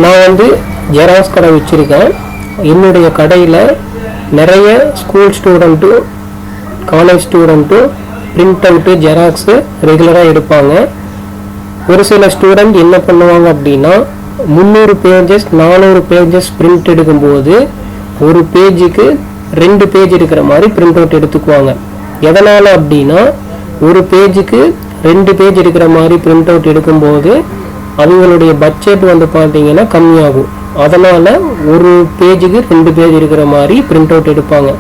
நான் வந்து ஜெராக்ஸ் கடை வச்சுருக்கேன். என்னுடைய கடையில் நிறைய ஸ்கூல் ஸ்டூடெண்ட்டும் காலேஜ் ஸ்டூடெண்ட்டும் பிரிண்ட் அவுட்டு ஜெராக்ஸு ரெகுலராக எடுப்பாங்க. ஒரு சில ஸ்டூடெண்ட் என்ன பண்ணுவாங்க அப்படின்னா 300 பேஜஸ் 400 பேஜஸ் பிரிண்ட் எடுக்கும்போது ஒரு பேஜுக்கு 2 பேஜ் இருக்கிற மாதிரி பிரிண்ட் அவுட் எடுத்துக்குவாங்க. எதனால் அப்படின்னா ஒரு பேஜுக்கு 2 பேஜ் இருக்கிற மாதிரி பிரிண்ட் அவுட் எடுக்கும்போது அவங்களுடைய பட்ஜெட் வந்து பார்த்தீங்கன்னா கம்மியாகும். அதனால் ஒரு பேஜுக்கு 2 பேஜ் இருக்கிற மாதிரி பிரிண்ட் அவுட் எடுப்பாங்க.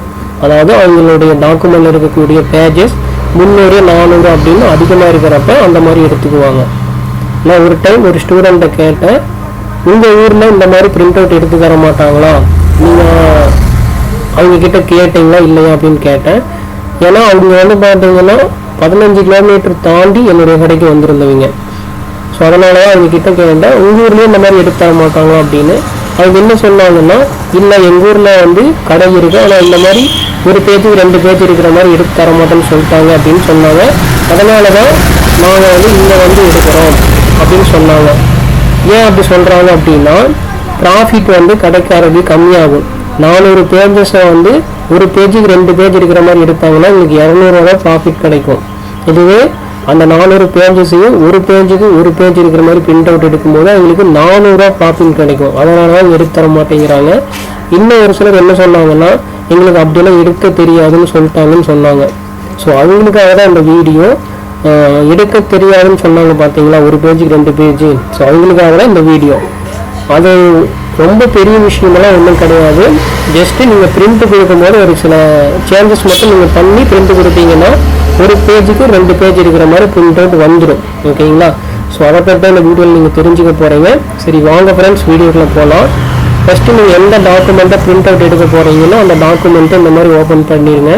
அதாவது அவங்களுடைய டாக்குமெண்ட் இருக்கக்கூடிய பேஜஸ் 300 400 அப்படின்னு அதிகமாக இருக்கிறப்ப அந்த மாதிரி எடுத்துக்குவாங்க. நான் ஒரு டைம் ஒரு ஸ்டூடெண்ட்டை கேட்டேன், உங்கள் ஊரில் இந்த மாதிரி பிரிண்ட் அவுட் எடுத்து தர மாட்டாங்களா, நீங்கள் அவங்கக்கிட்ட கேட்டிங்களா இல்லையா அப்படின்னு கேட்டேன். ஏன்னா அவங்க வந்து பார்த்தீங்கன்னா 15 கிலோமீட்டர் தாண்டி என்னுடைய கடைக்கு வந்திருந்தவங்க. ஸோ அதனால தான் அவங்கக்கிட்ட கேட்டேன், உங்கள் ஊர்லேயும் இந்த மாதிரி எடுத்து தர மாட்டாங்களா அப்படின்னு. அவங்க என்ன சொன்னாங்கன்னா, இல்லை எங்கள் ஊரில் வந்து கடை இருக்குது, ஆனால் இந்த மாதிரி ஒரு பேஜுக்கு 2 பேஜ் இருக்கிற மாதிரி எடுத்து தர மாட்டேன்னு சொல்லிட்டாங்க அப்படின்னு சொன்னாங்க. அதனால தான் நாங்கள் வந்து இங்கே வந்து எடுக்கிறோம் அப்படின்னு சொன்னாங்க. ஏன் அப்படி சொல்கிறாங்க அப்படின்னா ப்ராஃபிட் வந்து கடைக்காரருக்கு கம்மியாகும். 400 பேஜஸை வந்து ஒரு பேஜுக்கு 2 பேஜ் இருக்கிற மாதிரி எடுத்தாங்கன்னா உங்களுக்கு 200 ரூபா ப்ராஃபிட் கிடைக்கும். இதுவே அந்த 400 பேஜஸையும் ஒரு பேஜுக்கு ஒரு பேஜ் இருக்கிற மாதிரி பிரிண்ட் அவுட் எடுக்கும்போது அவங்களுக்கு 400 ரூபா ப்ராஃபிட் கிடைக்கும். அதனால தான் எடுத்து தர மாட்டேங்கிறாங்க. இன்னும் ஒரு சிலர் என்ன சொன்னாங்கன்னா, எங்களுக்கு அப்படியெல்லாம் எடுக்க தெரியாதுன்னு சொல்லிட்டாங்கன்னு சொன்னாங்க. ஸோ அவங்களுக்காக தான் அந்த வீடியோ. எடுக்க தெரியாதுன்னு சொன்னாங்க பார்த்தீங்களா, ஒரு பேஜுக்கு 2 பேஜ். ஸோ அவங்களுக்காக தான் இந்த வீடியோ. அது ரொம்ப பெரிய விஷயமெல்லாம் ஒன்றும் கிடையாது. ஜஸ்ட்டு நீங்கள் பிரிண்ட் கொடுக்கும்போது ஒரு சில சேஞ்சஸ் மட்டும் நீங்கள் பண்ணி பிரிண்ட் கொடுத்தீங்கன்னா ஒரு பேஜுக்கு 2 பேஜ் இருக்கிற மாதிரி பிரிண்ட் அவுட் வந்துடும். ஓகேங்களா? ஸோ அதை பற்றி இந்த வீடியோவில் நீங்கள் தெரிஞ்சுக்க போகிறீங்க. சரி வாங்க ஃப்ரெண்ட்ஸ், வீடியோக்குள்ளே போகலாம். ஃபஸ்ட்டு நீங்கள் எந்த டாக்குமெண்ட்டை பிரிண்ட் அவுட் எடுக்க போகிறீங்களோ அந்த டாக்குமெண்ட்டை இந்த மாதிரி ஓப்பன் பண்ணிடுங்க.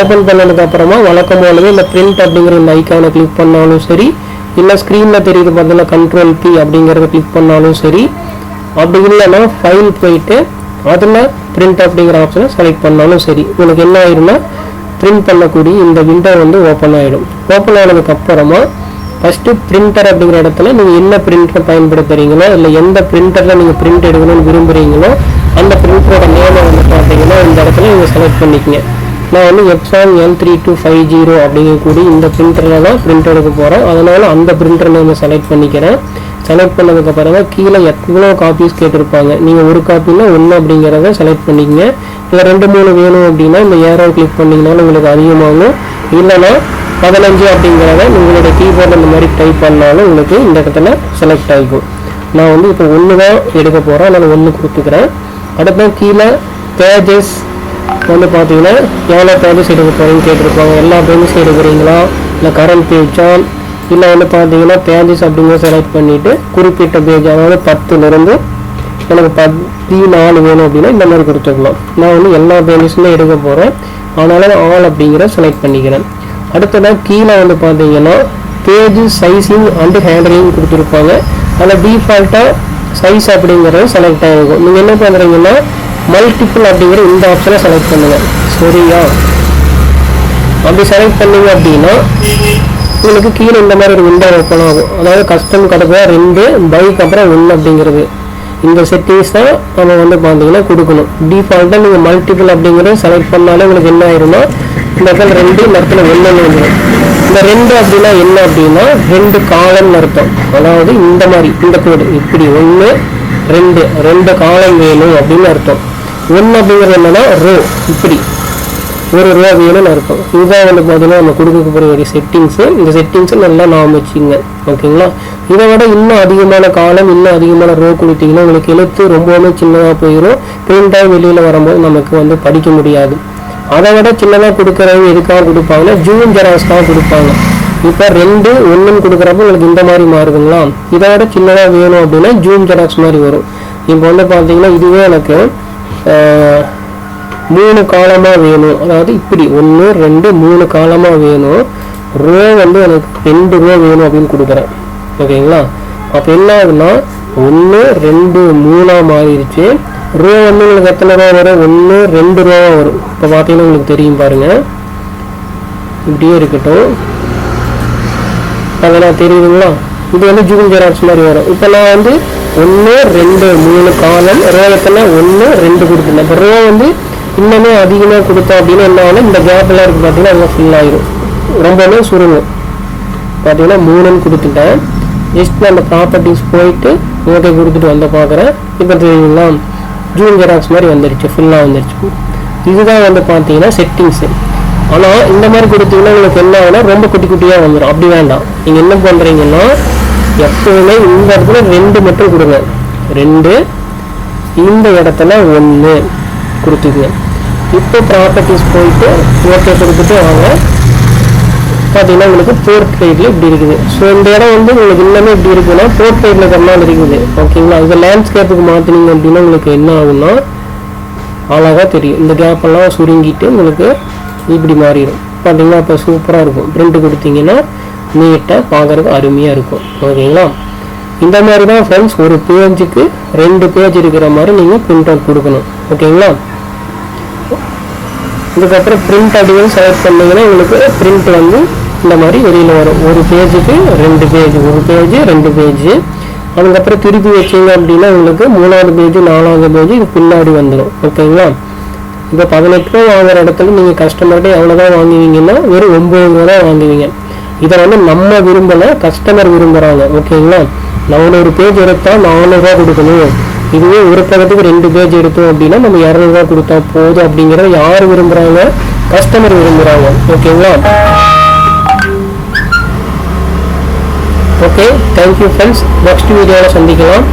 ஓப்பன் பண்ணதுக்கப்புறமா வழக்கம் போலவே இந்த பிரிண்ட் அப்படிங்கிற இந்த ஐக்கானை கிளிக் பண்ணாலும் சரி, இல்லை ஸ்க்ரீனில் தெரியுது பார்த்தீங்கன்னா Ctrl P அப்படிங்கிறத கிளிக் பண்ணாலும் சரி, அப்படி இல்லைன்னா ஃபைல் போயிட்டு அதில் பிரிண்ட் அப்படிங்கிற ஆப்ஷனை செலக்ட் பண்ணாலும் சரி, உங்களுக்கு என்ன ஆயிடும்னா பிரிண்ட் பண்ணக்கூடிய இந்த விண்டோ வந்து ஓப்பன் ஆகிடும். ஓப்பன் ஆனதுக்கப்புறமா ஃபஸ்ட்டு பிரிண்டர் அப்படிங்கிற இடத்துல நீங்கள் என்ன பிரிண்டரை பயன்படுத்துகிறீங்களோ இல்லை எந்த பிரிண்டரில் நீங்கள் பிரிண்ட் எடுக்கணும்னு விரும்புகிறீங்களோ அந்த பிரிண்டரோட நேமை வந்து பார்த்தீங்கன்னா இந்த இடத்துல நீங்கள் செலக்ட் பண்ணிக்கங்க. நான் வந்து Epson L3250 அப்படிங்கக்கூடிய இந்த பிரிண்டரில் தான் பிரிண்ட் எடுக்க போகிறேன். அதனால் அந்த பிரிண்டரை நான் செலக்ட் பண்ணிக்கிறேன். செலக்ட் பண்ணதுக்கப்புறமா கீழே எவ்வளோ காப்பீஸ் கேட்டிருப்பாங்க. நீங்கள் ஒரு காப்பின்னா 1 அப்படிங்கிறத செலக்ட் பண்ணிக்கங்க. இல்லை 2 3 வேணும் அப்படின்னா இந்த ஏரோ கிளிக் பண்ணிங்கனாலும் உங்களுக்கு அதிகமாகும். இல்லைனா 15 அப்படிங்கிறத உங்களுடைய கீபோர்டில் இந்த மாதிரி டைப் பண்ணாலும் உங்களுக்கு இந்த இடத்துல செலக்ட் ஆகிக்கும். நான் வந்து இப்போ 1 தான் எடுக்க போகிறேன், அதனால் 1 கொடுத்துக்கிறேன். அடுத்த கீழே பேஜஸ் வந்து பார்த்தீங்கன்னா எவ்வளோ பேஜஸ் எடுக்க போகிறீங்கன்னு கேட்டிருப்பாங்க. எல்லா பேஜஸும் எடுக்கிறீங்களா இல்லை கரண்ட் பேஜா இல்லை வந்து பார்த்தீங்கன்னா பேஜஸ் அப்படிங்கிற செலக்ட் பண்ணிவிட்டு குறிப்பிட்ட பேஜ், அதாவது 10லேருந்து எனக்கு 14 வேணும் அப்படின்னா இந்த மாதிரி கொடுத்துக்கலாம். நான் வந்து எல்லா பேஜஸுமே எடுக்க போகிறேன், அதனால் ஆல் அப்படிங்கிற செலக்ட் பண்ணிக்கிறேன். அடுத்ததாக கீழே வந்து பார்த்தீங்கன்னா பேஜ் சைஸிங் அண்டு ஹேண்டலிங் கொடுத்துருப்பாங்க. அதில் டிஃபால்ட்டாக சைஸ் அப்படிங்கிறது செலக்ட் ஆகிருக்கும். நீங்கள் என்ன பண்ணுறீங்கன்னா மல்டிபிள் அப்படிங்கிற இந்த ஆப்ஷனை செலக்ட் பண்ணுங்கள். சரியா? அப்படி செலக்ட் பண்ணிங்க அப்படின்னா உங்களுக்கு கீழே இந்த மாதிரி ஒரு விண்டோ ஓப்பன் ஆகும். அதாவது கஸ்டம் கிடக்க 2 பைக் அப்புறம் 1 அப்படிங்கிறது இந்த செட்டிங்ஸ் தான் நம்ம வந்து பார்த்தீங்கன்னா கொடுக்கணும். டிஃபால்ட்டாக நீங்கள் மல்டிபிள் அப்படிங்கிறத செலக்ட் பண்ணாலே உங்களுக்கு என்ன ஆயிரும்னா இந்த இடத்துல 2 இந்த இடத்துல 1 வந்துடும். இந்த 2 அப்படின்னா என்ன அப்படின்னா 2 காலம்னு அர்த்தம். அதாவது இந்த மாதிரி இந்த கோடு இப்படி 1 2 காலம் வேணும் அப்படின்னு அர்த்தம். 1 அப்படிங்கிறது என்னன்னா ரோ, இப்படி ஒரு ரூபா வேணும்னு அர்த்தம். இதுதான் வந்து பார்த்தீங்கன்னா நம்ம கொடுக்க போகிற செட்டிங்ஸு. இந்த செட்டிங்ஸை நல்லா நாம் வச்சுங்க. ஓகேங்களா? இதை விட இன்னும் அதிகமான காலம் இன்னும் அதிகமான ரோ கொடுத்தீங்கன்னா உங்களுக்கு எழுத்து ரொம்பவுமே சின்னதாக போயிடும். பிரிண்டாக வெளியில் வரும்போது நமக்கு வந்து படிக்க முடியாது. அதை விட சின்னதாக கொடுக்குறவங்க எதுக்காக கொடுப்பாங்கன்னா ஜூம் ஜெராக்ஸ் தான் கொடுப்பாங்க. இப்போ 2 1 கொடுக்குறப்ப உங்களுக்கு இந்த மாதிரி மாறுதுங்களா. இதை விட சின்னதாக வேணும் அப்படின்னா ஜூம் ஜெராக்ஸ் மாதிரி வரும். இப்போ வந்து பார்த்தீங்கன்னா இதுவே எனக்கு 3 காலமாக வேணும். அதாவது இப்படி 1 2 3 காலமாக வேணும். ரோ வந்து எனக்கு 2 ரோ வேணும் அப்படின்னு கொடுக்குறேன். ஓகேங்களா? அப்போ என்ன ஆகுதுன்னா 1 2 3 மாறிடுச்சு. ரோ வந்து உங்களுக்கு எத்தனை ரூபா வரும்? 1 2 ரூபா வரும். இப்போ பார்த்தீங்கன்னா உங்களுக்கு தெரியும் பாருங்கள், இப்படியே இருக்கட்டும். அதெல்லாம் தெரியுதுங்களா? இது வந்து ஜூம் ஜெராக்ஸ் மாதிரி வரும். இப்போ நான் வந்து 1 2 3 காலம் ரோ எத்தனை 1 2 கொடுத்துருந்தேன். இப்போ ரோ வந்து இன்னுமே அதிகமாக கொடுத்தோம் அப்படின்னா என்ன ஆகும், இந்த கேப்லாம் இருக்குது பார்த்தீங்கன்னா அதெல்லாம் ஃபில் ஆயிடும், ரொம்பவே சுருங்கும். பார்த்தீங்கன்னா 3ன்னு கொடுத்துட்டேன். ஜஸ்ட் நான் அந்த ப்ராப்பர்ட்டிஸ் போயிட்டு ஓகே கொடுத்துட்டு வந்து பார்க்குறேன். இப்போ தெரியுங்களா ஜூம் ஜெராக்ஸ் மாதிரி வந்துடுச்சு, ஃபுல்லாக வந்துடுச்சு. இதுதான் வந்து பார்த்தீங்கன்னா செட்டிங்ஸு. ஆனால் இந்த மாதிரி கொடுத்தீங்கன்னா உங்களுக்கு என்ன ஆகுனா ரொம்ப குட்டி குட்டியாக வந்துடும். அப்படி வேண்டாம். நீங்கள் என்ன பண்ணுறீங்கன்னா எப்போவுமே இந்த இடத்துல 2 மட்டும் கொடுங்க. 2 இந்த இடத்துல 1 கொடுத்துக்குங்க. இப்போ ப்ராப்பர்ட்டிஸ் போயிட்டு ஓகே கொடுத்துட்டு வாங்க. பார்த்தீங்கன்னா உங்களுக்கு போர்ட்ரைட்டில் இப்படி இருக்குது. ஸோ இந்த இடம் வந்து உங்களுக்கு இன்னமே இப்படி இருக்குன்னா போர்ட்ரைட்டில் கம்மல் இருக்குது. ஓகேங்களா, இது லேண்ட்ஸ்கேப்புக்கு மாற்றினீங்க அப்படின்னா உங்களுக்கு என்ன ஆகுன்னா அழகாக தெரியும். இந்த கேப்பெல்லாம் சுருங்கிட்டு உங்களுக்கு இப்படி மாறிடும். பார்த்தீங்கன்னா இப்போ சூப்பராக இருக்கும். பிரிண்ட் கொடுத்தீங்கன்னா நீட்டாக பார்க்குறதுக்கு அருமையாக இருக்கும். ஓகேங்களா, இந்த மாதிரி தான் ஃப்ரெண்ட்ஸ் ஒரு பேஜுக்கு 2 பேஜ் இருக்கிற மாதிரி நீங்கள் பிரிண்ட் அவுட் கொடுக்கணும். ஓகேங்களா, இதுக்கப்புறம் பிரிண்ட் அப்படின்னு செலக்ட் பண்ணிங்கன்னா உங்களுக்கு பிரிண்ட் வந்து இந்த மாதிரி வெளியில் வரும். ஒரு பேஜுக்கு 2 பேஜ், ஒரு பேஜ் 2 பேஜ். அதுக்கப்புறம் திருப்பி வச்சிங்க அப்படின்னா உங்களுக்கு 3வது பேஜ் 4வது பேஜ் இது பின்னாடி வந்துடும். ஓகேங்களா, இப்போ 18 ரூபா வாங்குற இடத்துல நீங்கள் கஸ்டமர்கிட்ட எவ்வளோதான் வாங்குவீங்கன்னா வெறும் 9 ரூபா தான் வாங்குவீங்க. இதை வந்து நம்ம விரும்பலை, கஸ்டமர் விரும்புகிறாங்க. ஓகேங்களா, 400 பேஜ் எடுத்தால் 400 ரூபா கொடுக்கணும். இதுவே ஒரு பக்கத்துக்கு 2 பேஜ் எடுத்தோம் அப்படின்னா நம்ம 200 ரூபா கொடுத்தா போதும். அப்படிங்கிறத யார் விரும்புகிறாங்க, கஸ்டமர் விரும்புகிறாங்க. ஓகேங்களா, ஓகே தேங்க்யூ ஃப்ரெண்ட்ஸ். நெக்ஸ்ட் வீடியோவில் சந்திக்கலாம்.